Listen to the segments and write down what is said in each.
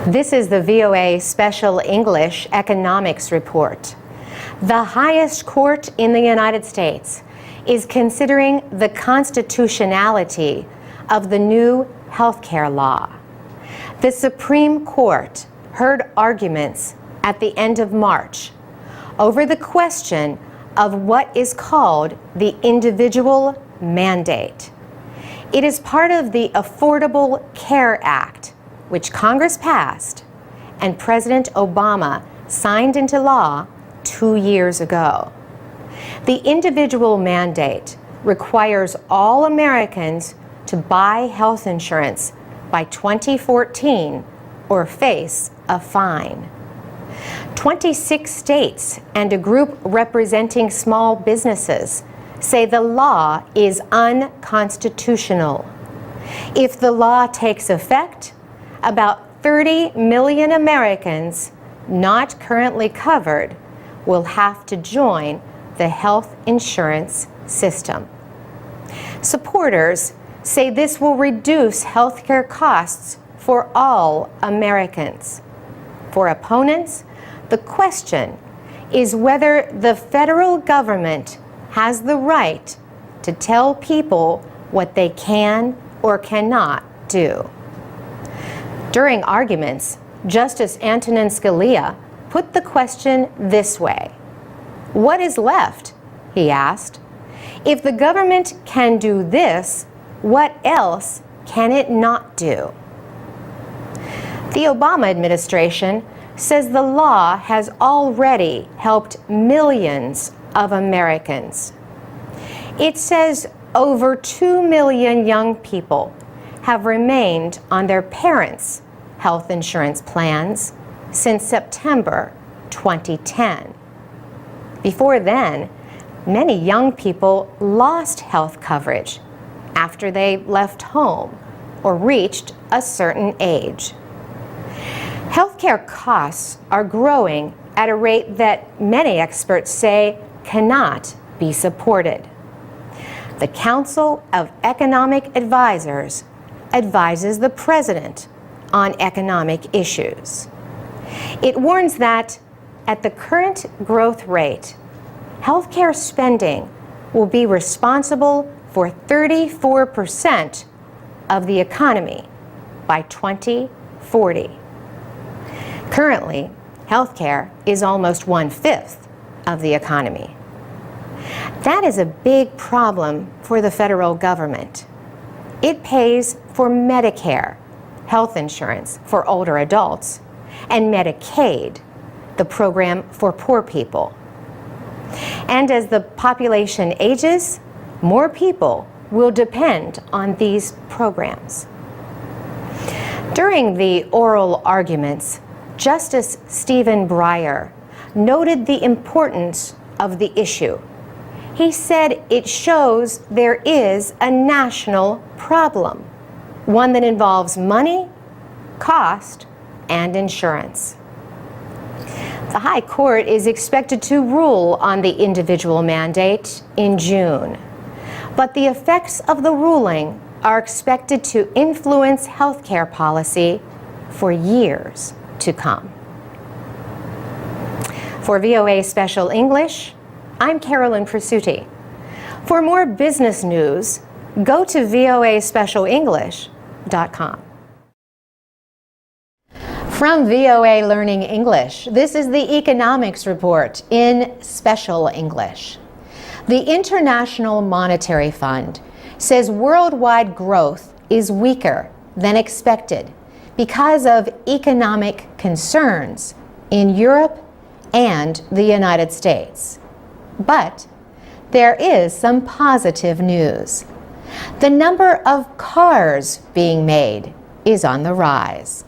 This is the VOA Special English Economics Report. The highest court in the United States is considering the constitutionality of the new healthcare law. The Supreme Court heard arguments at the end of March over the question of what is called the individual mandate. It is part of the Affordable Care Act, which Congress passed and President Obama signed into law 2 years ago. The individual mandate requires all Americans to buy health insurance by 2014 or face a fine. 26 states and a group representing small businesses say the law is unconstitutional. If the law takes effect, about 30 million Americans not currently covered will have to join the health insurance system. Supporters say this will reduce healthcare costs for all Americans. For opponents, the question is whether the federal government has the right to tell people what they can or cannot do. During arguments, Justice Antonin Scalia put the question this way. What is left? He asked. If the government can do this, what else can it not do? The Obama administration says the law has already helped millions of Americans. It says over 2 million young people have remained on their parents' health insurance plans since September 2010. Before then, many young people lost health coverage after they left home or reached a certain age. Healthcare costs are growing at a rate that many experts say cannot be supported. The Council of Economic Advisors advises the president on economic issues. It warns that at the current growth rate, healthcare spending will be responsible for 34% of the economy by 2040. Currently, healthcare is almost 1/5 of the economy. That is a big problem for the federal government. It pays for Medicare, health insurance for older adults, and Medicaid, the program for poor people. And as the population ages, more people will depend on these programs. During the oral arguments, Justice Stephen Breyer noted the importance of the issue. He said it shows there is a national problem, one that involves money, cost, and insurance. The High Court is expected to rule on the individual mandate in June, but the effects of the ruling are expected to influence healthcare policy for years to come. For VOA Special English, I'm Carolyn Presutti. For more business news, go to voaspecialenglish.com. From VOA Learning English, this is the Economics Report in Special English. The International Monetary Fund says worldwide growth is weaker than expected because of economic concerns in Europe and the United States. But there is some positive news. The number of cars being made is on the rise.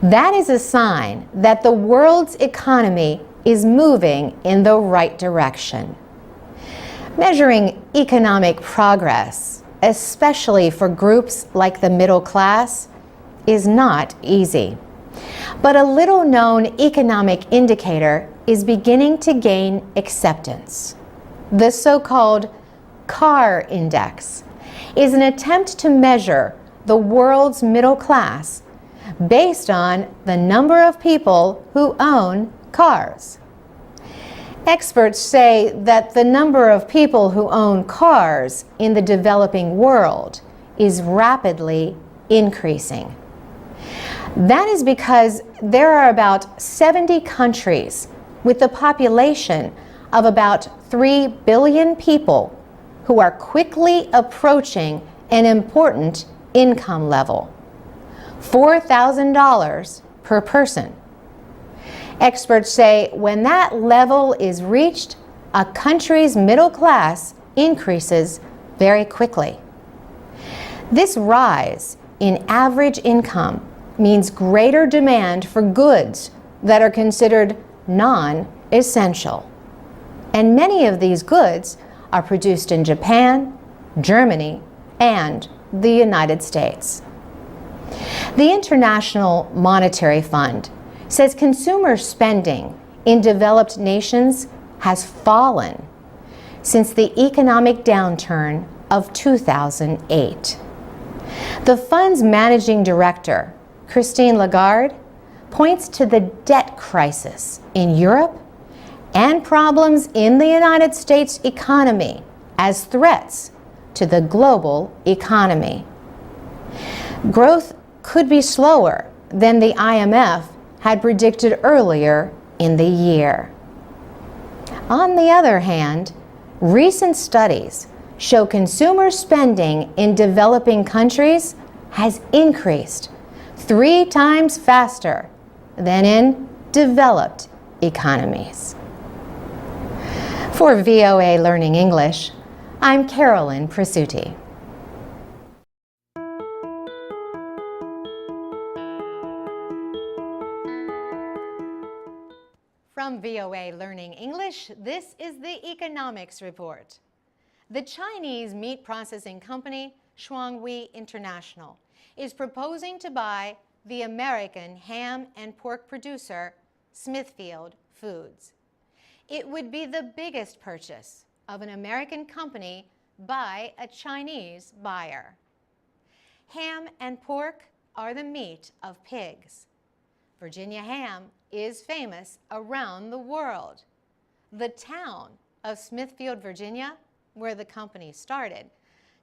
That is a sign that the world's economy is moving in the right direction. Measuring economic progress, especially for groups like the middle class, is not easy. But a little-known economic indicator is beginning to gain acceptance. The so-called CAR Index is an attempt to measure the world's middle class based on the number of people who own cars. Experts say that the number of people who own cars in the developing world is rapidly increasing. That is because there are about 70 countries with a population of about 3 billion people who are quickly approaching an important income level, $4,000 per person. Experts say when that level is reached, a country's middle class increases very quickly. This rise in average income means greater demand for goods that are considered non-essential. And many of these goods are produced in Japan, Germany, and the United States. The International Monetary Fund says consumer spending in developed nations has fallen since the economic downturn of 2008. The fund's managing director, Christine Lagarde, points to the debt crisis in Europe and problems in the United States economy as threats to the global economy. Growth could be slower than the IMF had predicted earlier in the year. On the other hand, recent studies show consumer spending in developing countries has increased 3 times faster than in developed economies. For VOA Learning English, I'm Carolyn Prasuti. From VOA Learning English, this is the Economics Report. The Chinese meat processing company Wiht International is proposing to buy the American ham and pork producer Smithfield Foods. It would be the biggest purchase of an American company by a Chinese buyer. Ham and pork are the meat of pigs. Virginia ham is famous around the world. The town of Smithfield, Virginia, where the company started,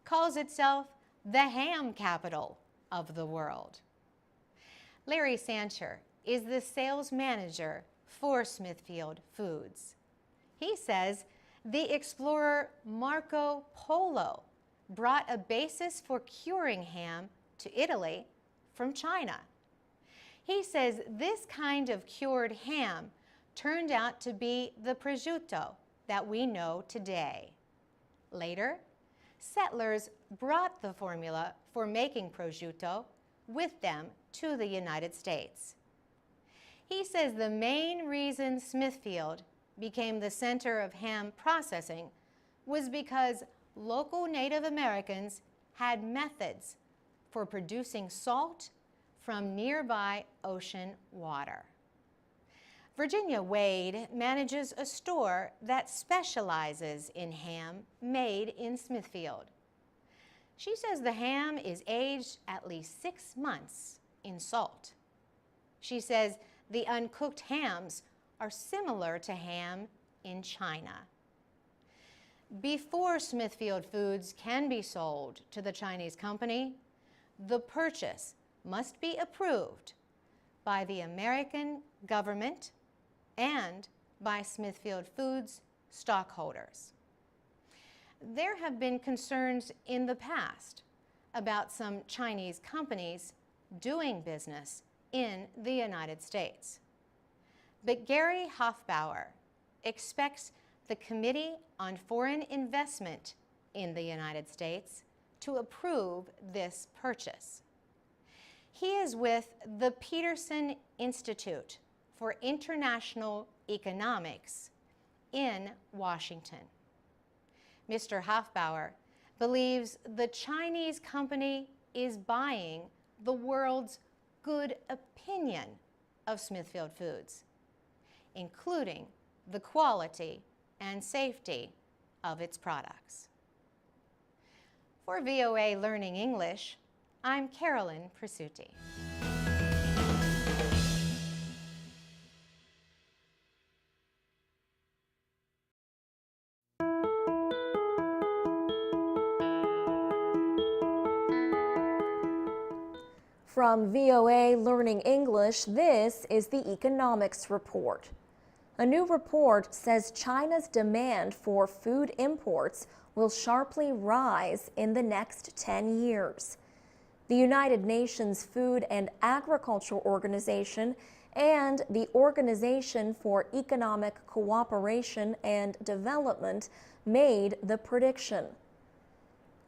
calls itself the ham capital of the world. Larry Sancher is the sales manager for Smithfield Foods. He says the explorer Marco Polo brought a basis for curing ham to Italy from China. He says this kind of cured ham turned out to be the prosciutto that we know today. Later, settlers brought the formula for making prosciutto with them to the United States. He says the main reason Smithfield became the center of ham processing was because local Native Americans had methods for producing salt from nearby ocean water. Virginia Wade manages a store that specializes in ham made in Smithfield. She says the ham is aged at least 6 months in salt. She says the uncooked hams are similar to ham in China. Before Smithfield Foods can be sold to the Chinese company, the purchase must be approved by the American government and by Smithfield Foods stockholders. There have been concerns in the past about some Chinese companies doing business in the United States. But Gary Hofbauer expects the Committee on Foreign Investment in the United States to approve this purchase. He is with the Peterson Institute for International Economics in Washington. Mr. Hofbauer believes the Chinese company is buying the world's good opinion of Smithfield Foods, including the quality and safety of its products. For VOA Learning English, I'm Carolyn Prasuti. From VOA Learning English, this is the Economics Report. A new report says China's demand for food imports will sharply rise in the next 10 years. The United Nations Food and Agriculture Organization and the Organization for Economic Cooperation and Development made the prediction.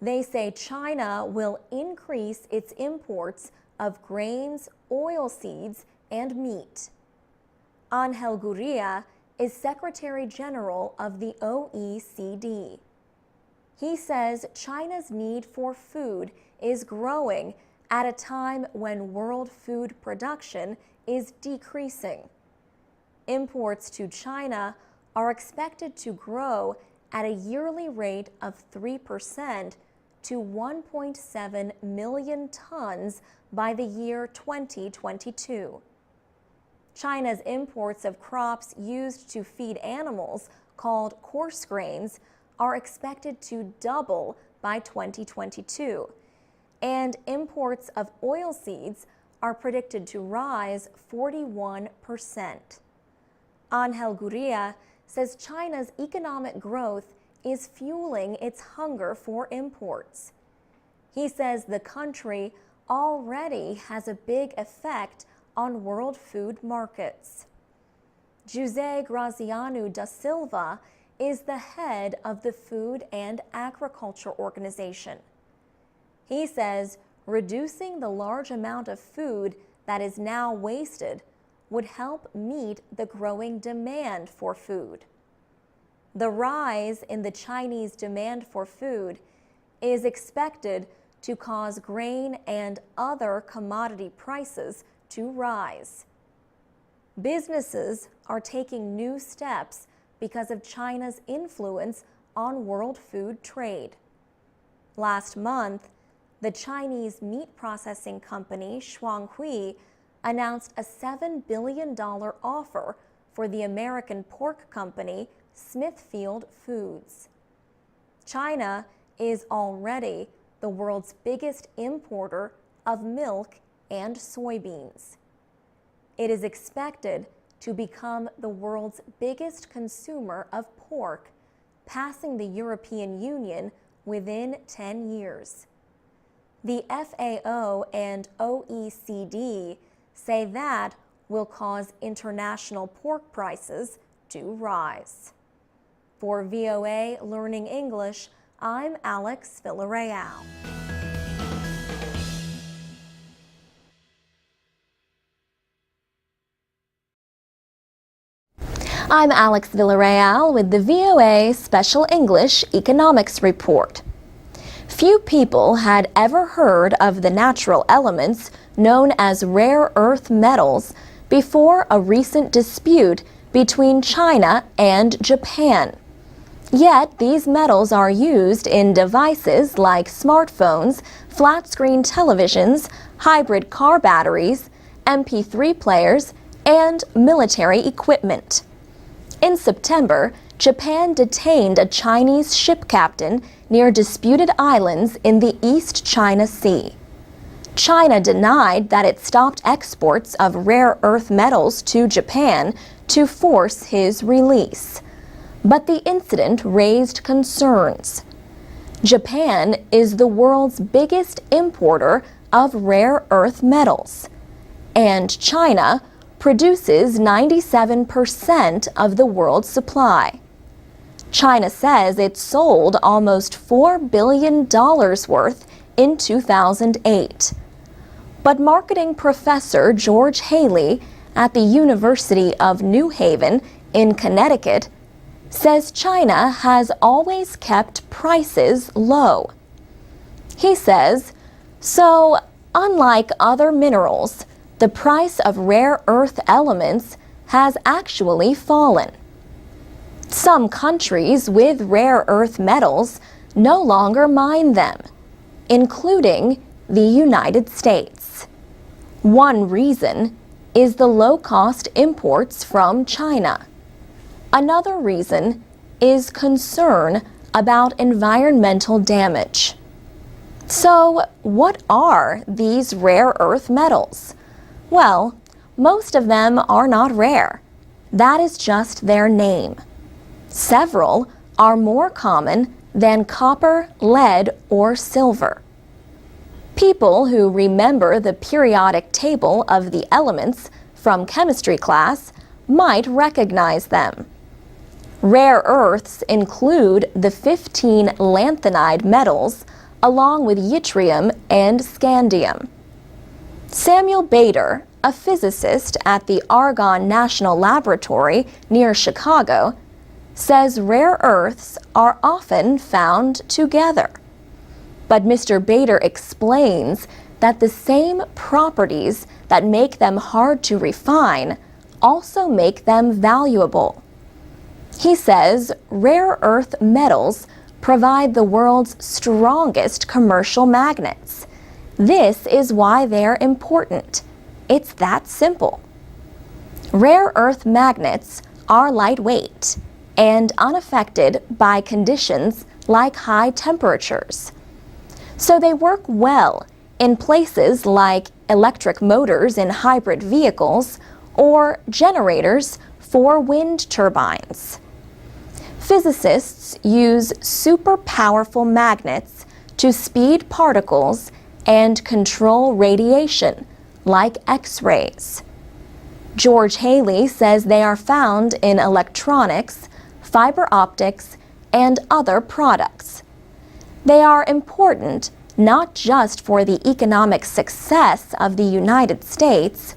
They say China will increase its imports of grains, oilseeds, and meat. Angel Gurria is Secretary General of the OECD. He says China's need for food is growing at a time when world food production is decreasing. Imports to China are expected to grow at a yearly rate of 3% to 1.7 million tons by the year 2022. China's imports of crops used to feed animals, called coarse grains, are expected to double by 2022, and imports of oilseeds are predicted to rise 41%. Angel Gurria says China's economic growth is fueling its hunger for imports. He says the country already has a big effect on world food markets. José Graziano da Silva is the head of the Food and Agriculture Organization. He says reducing the large amount of food that is now wasted would help meet the growing demand for food. The rise in the Chinese demand for food is expected to cause grain and other commodity prices to rise. Businesses are taking new steps because of China's influence on world food trade. Last month, the Chinese meat processing company Shuanghui announced a $7 billion offer for the American pork company Smithfield Foods. China is already the world's biggest importer of milk and soybeans. It is expected to become the world's biggest consumer of pork, passing the European Union within 10 years. The FAO and OECD say that will cause international pork prices to rise. For VOA Learning English, I'm Alex Villarreal. I'm Alex Villarreal with the VOA Special English Economics Report. Few people had ever heard of the natural elements known as rare earth metals before a recent dispute between China and Japan. Yet these metals are used in devices like smartphones, flat-screen televisions, hybrid car batteries, MP3 players, and military equipment. In September, Japan detained a Chinese ship captain near disputed islands in the East China Sea. China denied that it stopped exports of rare earth metals to Japan to force his release. But the incident raised concerns. Japan is the world's biggest importer of rare earth metals, and China produces 97% of the world's supply. China says it sold almost $4 billion worth in 2008. But marketing professor George Haley at the University of New Haven in Connecticut says China has always kept prices low. He says, so unlike other minerals, the price of rare earth elements has actually fallen. Some countries with rare earth metals no longer mine them, including the United States. One reason is the low-cost imports from China. Another reason is concern about environmental damage. So, what are these rare earth metals? Well, most of them are not rare. That is just their name. Several are more common than copper, lead, or silver. People who remember the periodic table of the elements from chemistry class might recognize them. Rare earths include the 15 lanthanide metals, along with yttrium and scandium. Samuel Bader, a physicist at the Argonne National Laboratory near Chicago, says rare earths are often found together. But Mr. Bader explains that the same properties that make them hard to refine also make them valuable. He says rare earth metals provide the world's strongest commercial magnets. This is why they're important. It's that simple. Rare earth magnets are lightweight and unaffected by conditions like high temperatures. So they work well in places like electric motors in hybrid vehicles or generators for wind turbines. Physicists use super powerful magnets to speed particles and control radiation, like X-rays. George Haley says they are found in electronics, fiber optics, and other products. They are important not just for the economic success of the United States,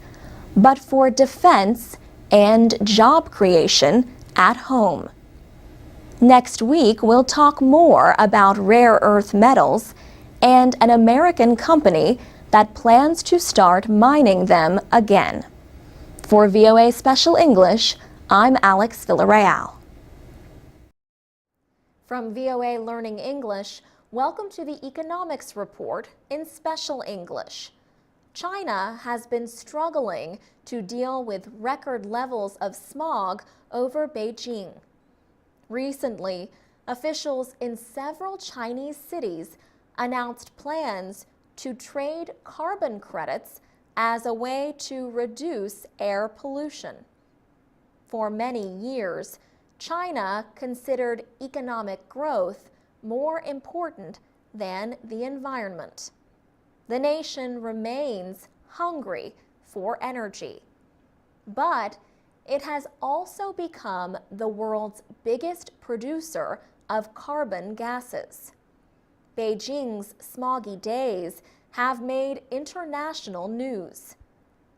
but for defense and job creation at home. Next week, we'll talk more about rare earth metals and an American company that plans to start mining them again. For VOA Special English, I'm Alex Villarreal. From VOA Learning English, welcome to the Economics Report in Special English. China has been struggling to deal with record levels of smog over Beijing. Recently, officials in several Chinese cities announced plans to trade carbon credits as a way to reduce air pollution. For many years, China considered economic growth more important than the environment. The nation remains hungry for energy, but it has also become the world's biggest producer of carbon gases. Beijing's smoggy days have made international news.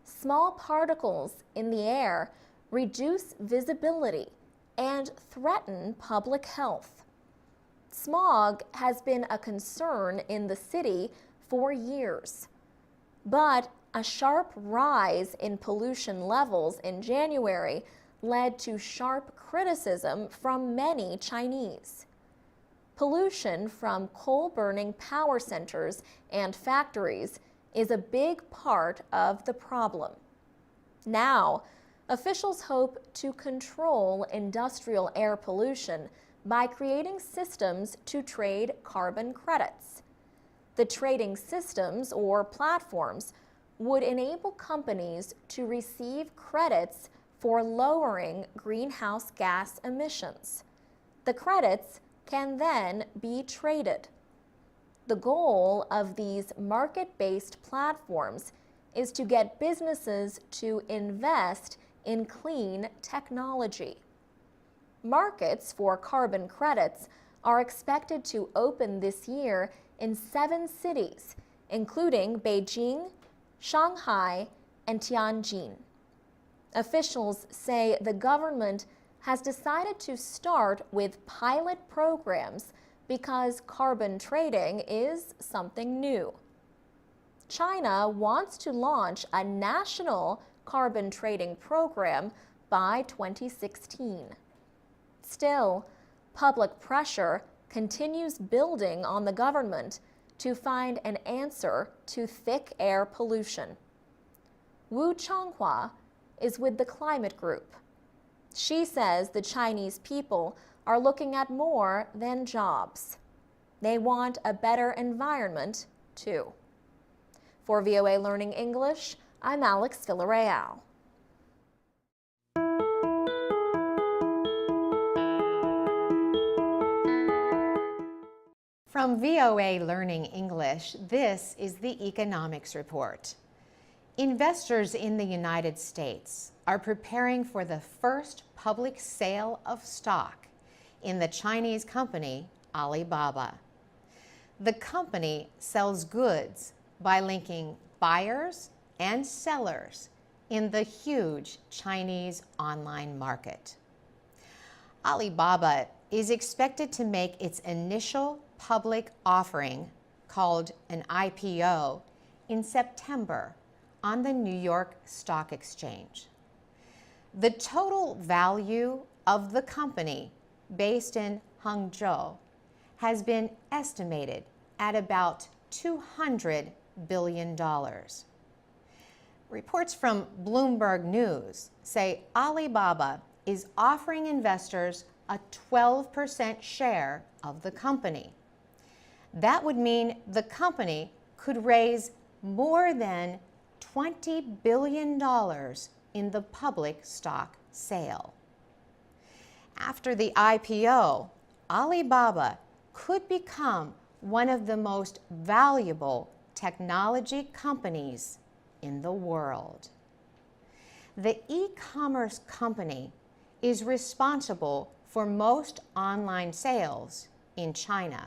Small particles in the air reduce visibility and threaten public health. Smog has been a concern in the city for years, but a sharp rise in pollution levels in January led to sharp criticism from many Chinese. Pollution from coal-burning power centers and factories is a big part of the problem. Now, officials hope to control industrial air pollution by creating systems to trade carbon credits. The trading systems or platforms would enable companies to receive credits for lowering greenhouse gas emissions. The credits can then be traded. The goal of these market-based platforms is to get businesses to invest in clean technology. Markets for carbon credits are expected to open this year in 7 cities, including Beijing, Shanghai, and Tianjin. Officials say the government has decided to start with pilot programs because carbon trading is something new. China wants to launch a national carbon trading program by 2016. Still, public pressure continues building on the government to find an answer to thick air pollution. Wu Changhua is with the Climate Group. She says the Chinese people are looking at more than jobs. They want a better environment, too. For VOA Learning English, I'm Alex Villarreal. From VOA Learning English, this is the Economics Report. Investors in the United States are preparing for the first public sale of stock in the Chinese company Alibaba. The company sells goods by linking buyers and sellers in the huge Chinese online market. Alibaba is expected to make its initial public offering, called an IPO, in September on the New York Stock Exchange. The total value of the company, based in Hangzhou, has been estimated at about $200 billion. Reports from Bloomberg News say Alibaba is offering investors a 12% share of the company. That would mean the company could raise more than $20 billion in the public stock sale. After the IPO, Alibaba could become one of the most valuable technology companies in the world. The e-commerce company is responsible for most online sales in China.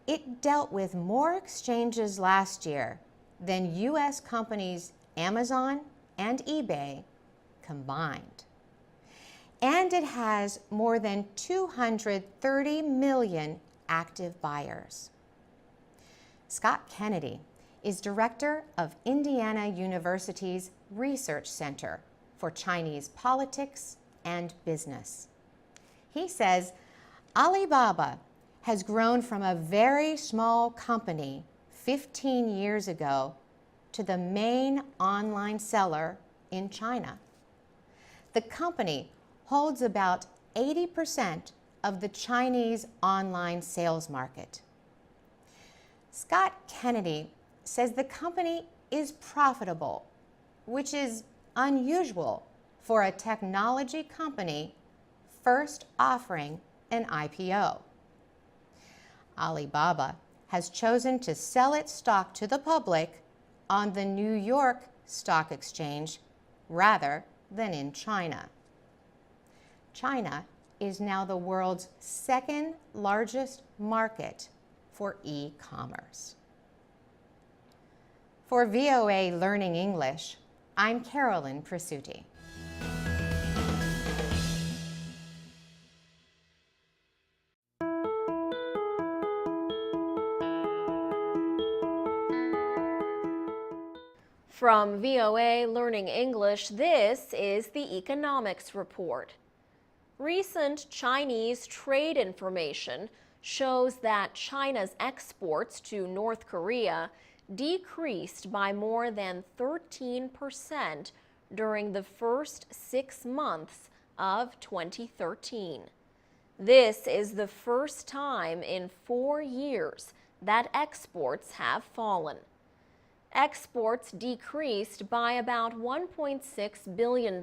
It dealt with more exchanges last year than U.S. companies Amazon and eBay combined. And it has more than 230 million active buyers. Scott Kennedy is director of Indiana University's Research Center for Chinese Politics and Business. He says Alibaba has grown from a very small company 15 years ago to the main online seller in China. The company holds about 80% of the Chinese online sales market. Scott Kennedy says the company is profitable, which is unusual for a technology company first offering an IPO. Alibaba has chosen to sell its stock to the public on the New York Stock Exchange rather than in China. China is now the world's second largest market for e-commerce. For VOA Learning English, I'm Carolyn Presutti. From VOA Learning English, this is the Economics Report. Recent Chinese trade information shows that China's exports to North Korea decreased by more than 13% during the first 6 months of 2013. This is the first time in 4 years that exports have fallen. Exports decreased by about $1.6 billion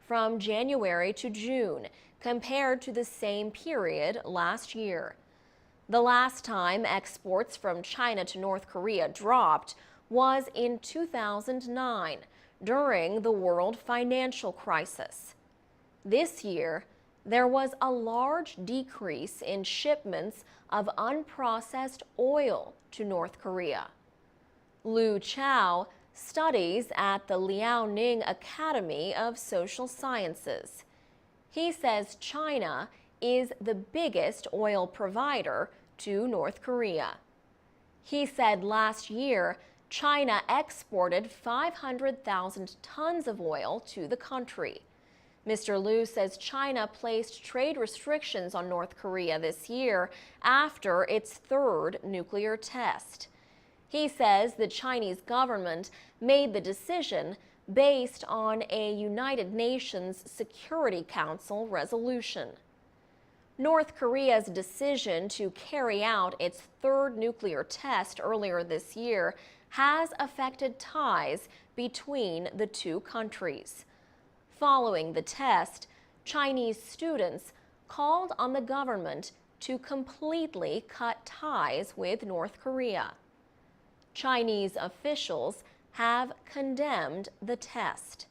from January to June, compared to the same period last year. The last time exports from China to North Korea dropped was in 2009, during the world financial crisis. This year, there was a large decrease in shipments of unprocessed oil to North Korea. Lu Chao studies at the Liaoning Academy of Social Sciences. He says China is the biggest oil provider to North Korea. He said last year, China exported 500,000 tons of oil to the country. Mr. Lu says China placed trade restrictions on North Korea this year after its third nuclear test. He says the Chinese government made the decision based on a United Nations Security Council resolution. North Korea's decision to carry out its third nuclear test earlier this year has affected ties between the two countries. Following the test, Chinese students called on the government to completely cut ties with North Korea. Chinese officials have condemned the test.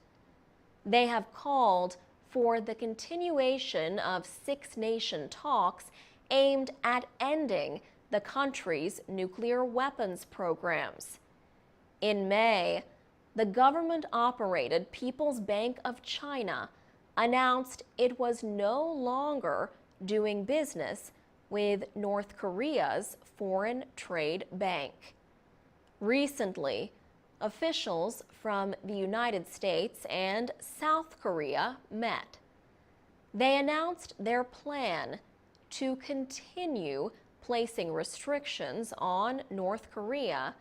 They have called for the continuation of six-nation talks aimed at ending the country's nuclear weapons programs. In May, the government-operated People's Bank of China announced it was no longer doing business with North Korea's Foreign Trade Bank. Recently, officials from the United States and South Korea met. They announced their plan to continue placing restrictions on North Korea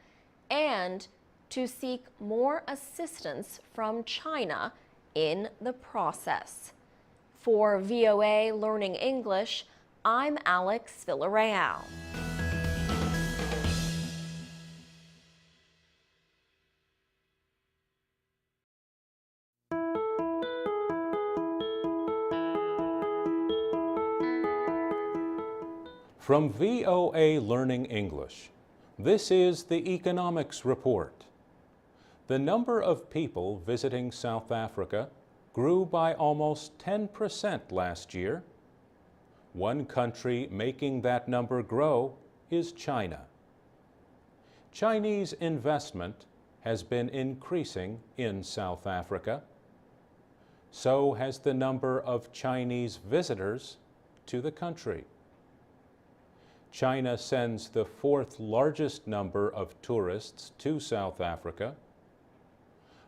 and to seek more assistance from China in the process. For VOA Learning English, I'm Alex Villarreal. From VOA Learning English, this is the Economics Report. The number of people visiting South Africa grew by almost 10% last year. One country making that number grow is China. Chinese investment has been increasing in South Africa. So has the number of Chinese visitors to the country. China sends the fourth largest number of tourists to South Africa.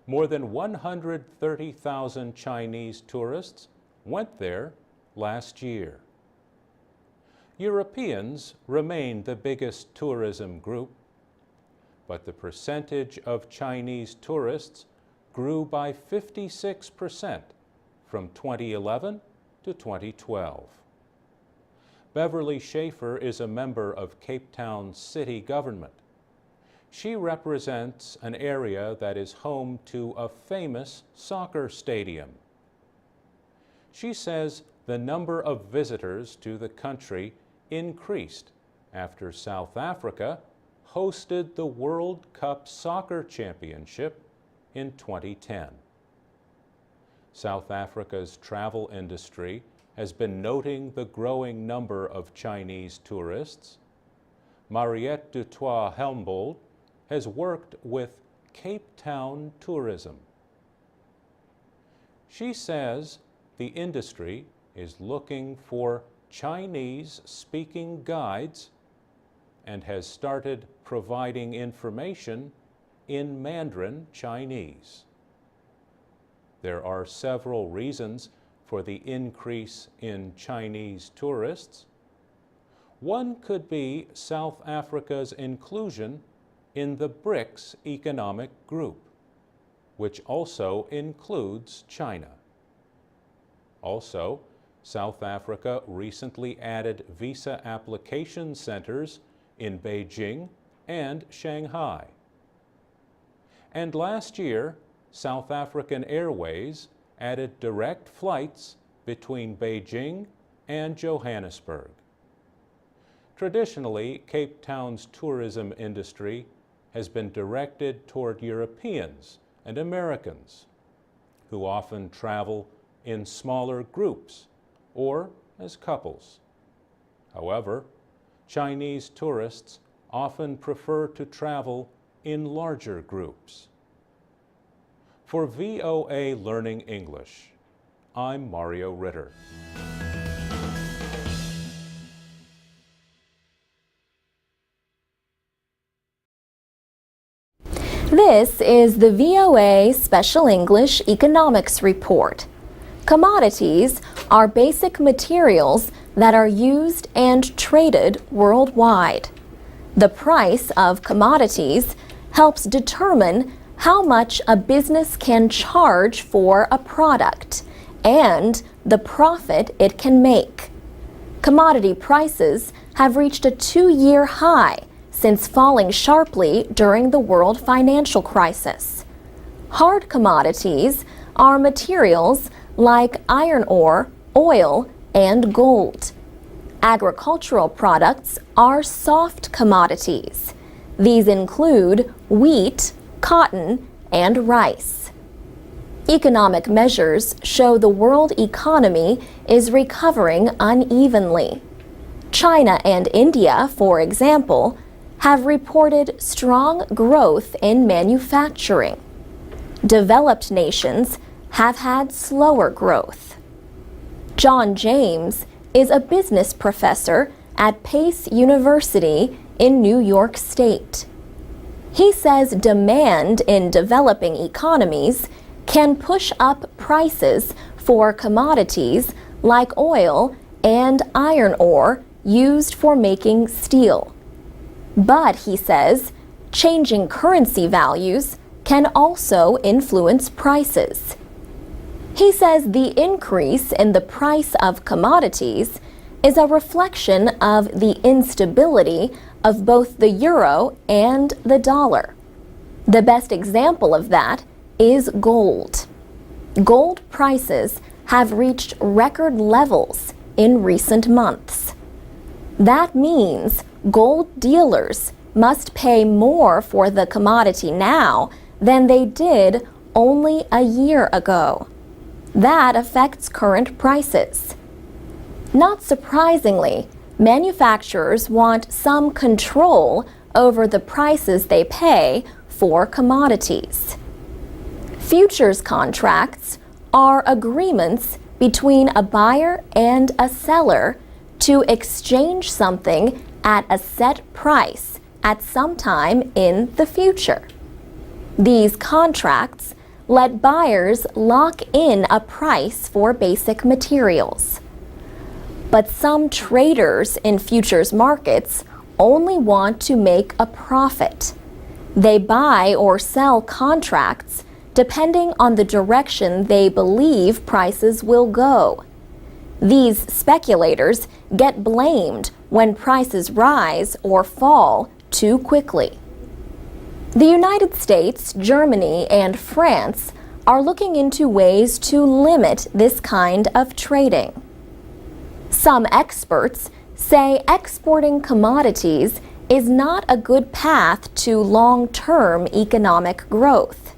More than 130,000 Chinese tourists went there last year. Europeans remain the biggest tourism group, but the percentage of Chinese tourists grew by 56% from 2011 to 2012. Beverly Schaefer is a member of Cape Town's city government. She represents an area that is home to a famous soccer stadium. She says the number of visitors to the country increased after South Africa hosted the World Cup Soccer Championship in 2010. South Africa's travel industry has been noting the growing number of Chinese tourists. Mariette Dutoit Helmbold has worked with Cape Town Tourism. She says the industry is looking for Chinese-speaking guides and has started providing information in Mandarin Chinese. There are several reasons for the increase in Chinese tourists. One could be South Africa's inclusion in the BRICS economic group, which also includes China. Also, South Africa recently added visa application centers in Beijing and Shanghai. And last year, South African Airways added direct flights between Beijing and Johannesburg. Traditionally, Cape Town's tourism industry has been directed toward Europeans and Americans, who often travel in smaller groups or as couples. However, Chinese tourists often prefer to travel in larger groups. For VOA Learning English, I'm Mario Ritter. This is the VOA Special English Economics Report. Commodities are basic materials that are used and traded worldwide. The price of commodities helps determine how much a business can charge for a product and the profit it can make. Commodity prices have reached a 2-year high since falling sharply during the world financial crisis. Hard commodities are materials like iron ore, oil, and gold. Agricultural products are soft commodities. These include wheat, cotton, and rice. Economic measures show the world economy is recovering unevenly. China and India, for example, have reported strong growth in manufacturing. Developed nations have had slower growth. John James is a business professor at Pace University in New York State. He says demand in developing economies can push up prices for commodities like oil and iron ore used for making steel. But, he says, changing currency values can also influence prices. He says the increase in the price of commodities is a reflection of the instability of both the euro and the dollar. The best example of that is gold. Gold prices have reached record levels in recent months. That means gold dealers must pay more for the commodity now than they did only a year ago. That affects current prices. Not surprisingly, manufacturers want some control over the prices they pay for commodities. Futures contracts are agreements between a buyer and a seller to exchange something at a set price at some time in the future. These contracts let buyers lock in a price for basic materials. But some traders in futures markets only want to make a profit. They buy or sell contracts depending on the direction they believe prices will go. These speculators get blamed when prices rise or fall too quickly. The United States, Germany, and France are looking into ways to limit this kind of trading. Some experts say exporting commodities is not a good path to long-term economic growth.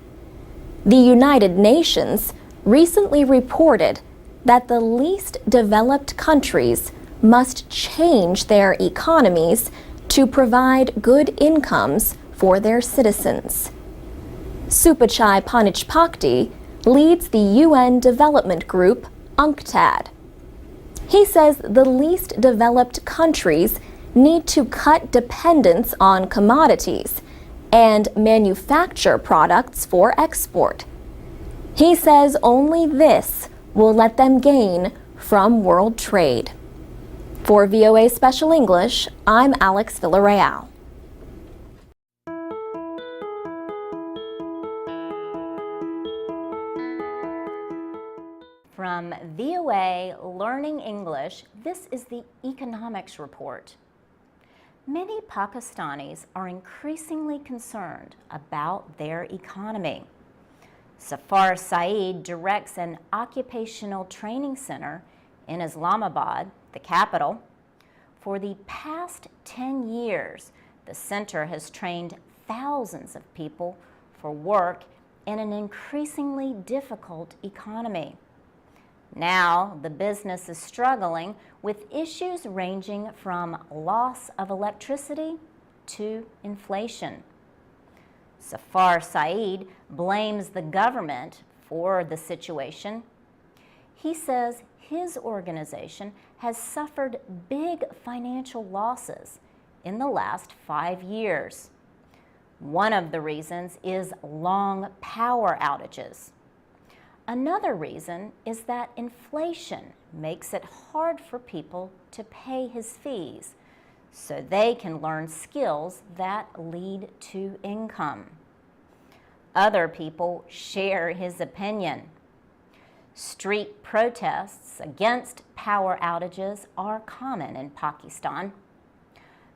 The United Nations recently reported that the least developed countries must change their economies to provide good incomes for their citizens. Supachai Panichpakdi leads the UN development group UNCTAD. He says the least developed countries need to cut dependence on commodities and manufacture products for export. He says only this will let them gain from world trade. For VOA Special English, I'm Alex Villarreal. From VOA Learning English, this is the Economics Report. Many Pakistanis are increasingly concerned about their economy. Safar Saeed directs an occupational training center in Islamabad, the capital. For the past 10 years, the center has trained thousands of people for work in an increasingly difficult economy. Now, the business is struggling with issues ranging from loss of electricity to inflation. Safar Saeed blames the government for the situation. He says his organization has suffered big financial losses in the last 5 years. One of the reasons is long power outages. Another reason is that inflation makes it hard for people to pay his fees, so they can learn skills that lead to income. Other people share his opinion. Street protests against power outages are common in Pakistan.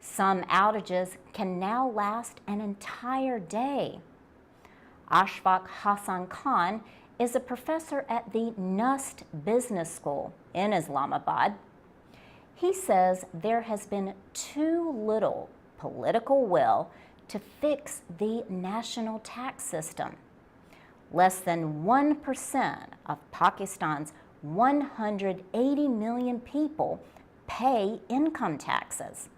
Some outages can now last an entire day. Ashfaq Hassan Khan is a professor at the Nust Business School in Islamabad. He says there has been too little political will to fix the national tax system. Less than 1% of Pakistan's 180 million people pay income taxes.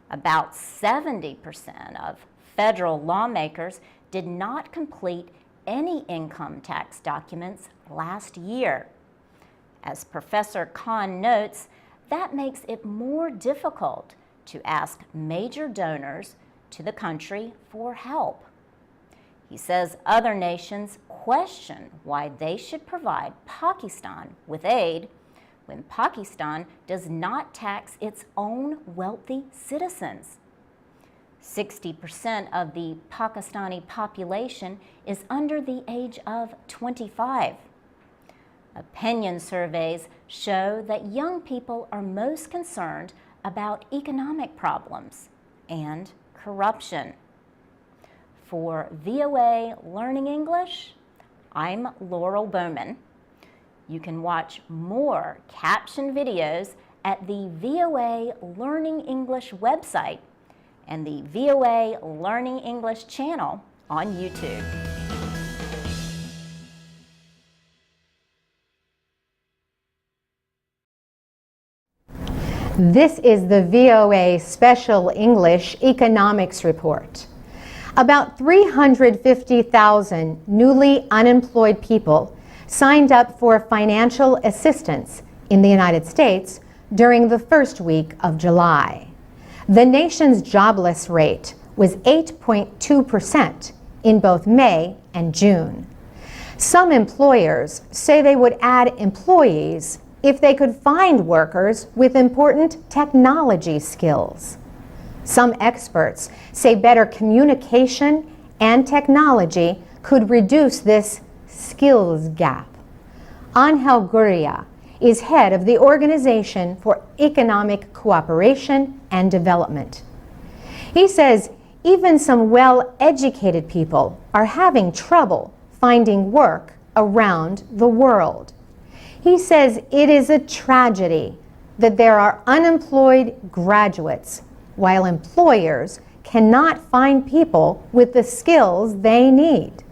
About 70% of federal lawmakers did not complete any income tax documents last year. As Professor Khan notes, that makes it more difficult to ask major donors to the country for help. He says other nations question why they should provide Pakistan with aid when Pakistan does not tax its own wealthy citizens. 60% of the Pakistani population is under the age of 25. Opinion surveys show that young people are most concerned about economic problems and corruption. For VOA Learning English, I'm Laurel Bowman. You can watch more caption videos at the VOA Learning English website and the VOA Learning English channel on YouTube. This is the VOA Special English Economics Report. About 350,000 newly unemployed people signed up for financial assistance in the United States during the first week of July. The nation's jobless rate was 8.2% in both May and June. Some employers say they would add employees if they could find workers with important technology skills. Some experts say better communication and technology could reduce this skills gap. Angel Gurria is head of the Organization for Economic Cooperation and Development. He says even some well-educated people are having trouble finding work around the world. He says it is a tragedy that there are unemployed graduates while employers cannot find people with the skills they need.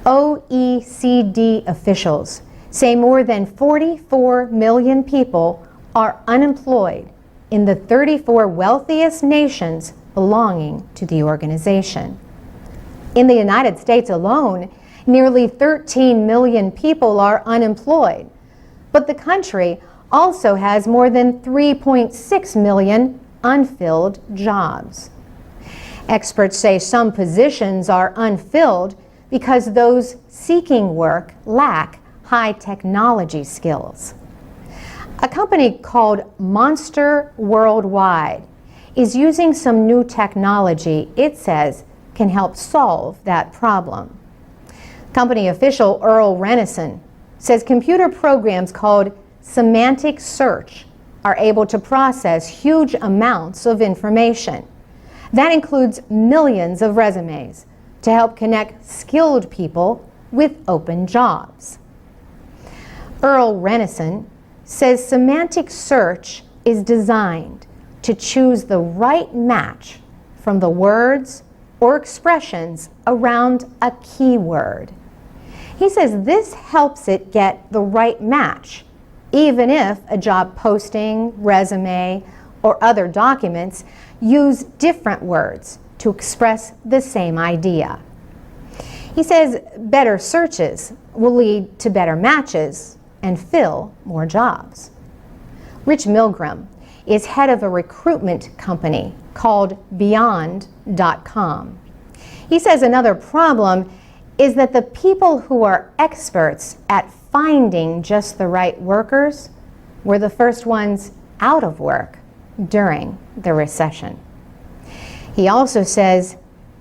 OECD officials say more than 44 million people are unemployed in the 34 wealthiest nations belonging to the organization. In the United States alone, nearly 13 million people are unemployed, but the country also has more than 3.6 million unfilled jobs. Experts say some positions are unfilled because those seeking work lack high technology skills. A company called Monster Worldwide is using some new technology it says can help solve that problem. Company official Earl Renison says computer programs called semantic search are able to process huge amounts of information. That includes millions of resumes to help connect skilled people with open jobs. Earl Renison says semantic search is designed to choose the right match from the words or expressions around a keyword. He says this helps it get the right match, even if a job posting, resume, or other documents use different words to express the same idea. He says better searches will lead to better matches and fill more jobs. Rich Milgram is head of a recruitment company called Beyond.com. He says another problem is that the people who are experts at finding just the right workers were the first ones out of work during the recession. He also says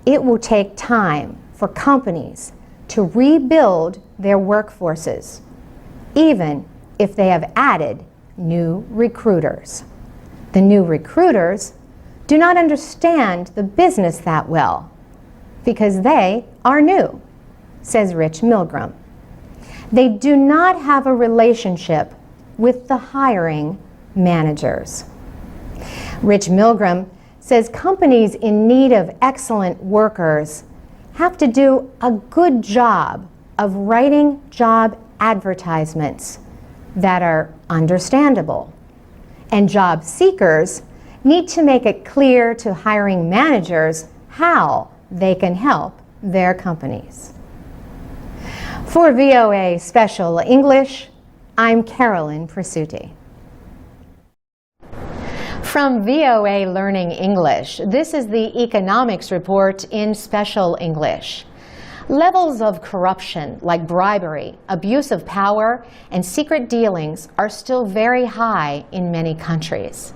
it will take time for companies to rebuild their workforces even if they have added new recruiters. The new recruiters do not understand the business that well because they are new, says Rich Milgram. They do not have a relationship with the hiring managers. Rich Milgram says companies in need of excellent workers have to do a good job of writing job advertisements that are understandable. And job seekers need to make it clear to hiring managers how they can help their companies. For VOA Special English, I'm Carolyn Presutti. From VOA Learning English, this is the Economics Report in Special English. Levels of corruption like bribery, abuse of power, and secret dealings are still very high in many countries.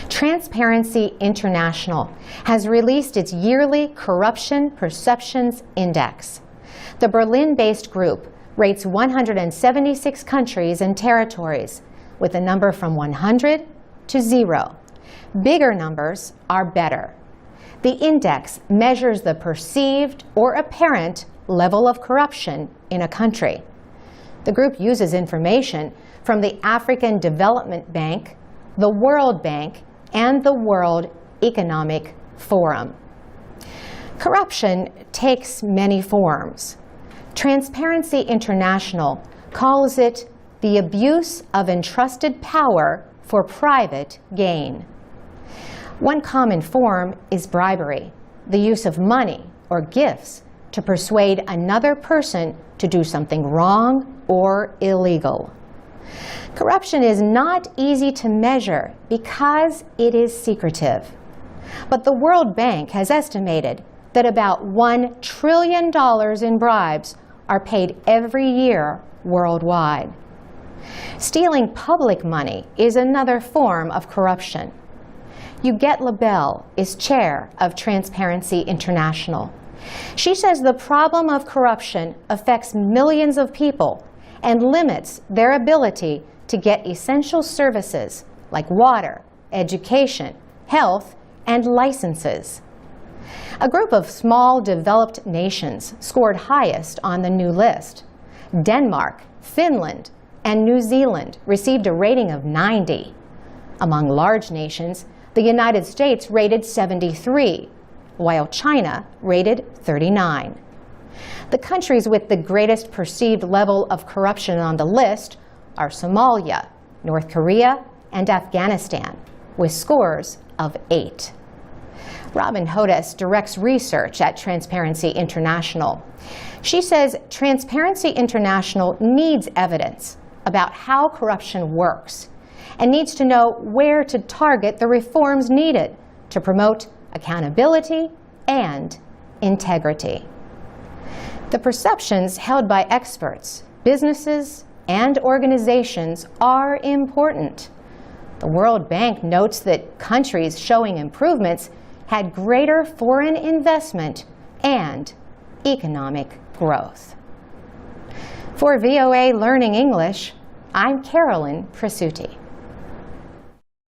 Transparency International has released its yearly Corruption Perceptions Index. The Berlin-based group rates 176 countries and territories with a number from 100 to 0. Bigger numbers are better. The index measures the perceived or apparent level of corruption in a country. The group uses information from the African Development Bank, the World Bank, and the World Economic Forum. Corruption takes many forms. Transparency International calls it the abuse of entrusted power for private gain. One common form is bribery, the use of money or gifts to persuade another person to do something wrong or illegal. Corruption is not easy to measure because it is secretive. But the World Bank has estimated that about $1 trillion in bribes are paid every year worldwide. Stealing public money is another form of corruption. Huguette Labelle is chair of Transparency International. She says the problem of corruption affects millions of people and limits their ability to get essential services like water, education, health, and licenses. A group of small developed nations scored highest on the new list. Denmark, Finland, and New Zealand received a rating of 90. Among large nations, the United States rated 73, while China rated 39. The countries with the greatest perceived level of corruption on the list are Somalia, North Korea, and Afghanistan, with scores of 8. Robin Hodes directs research at Transparency International. She says Transparency International needs evidence about how corruption works and needs to know where to target the reforms needed to promote accountability and integrity. The perceptions held by experts, businesses, and organizations are important. The World Bank notes that countries showing improvements had greater foreign investment and economic growth. For VOA Learning English, I'm Carolyn Presutti.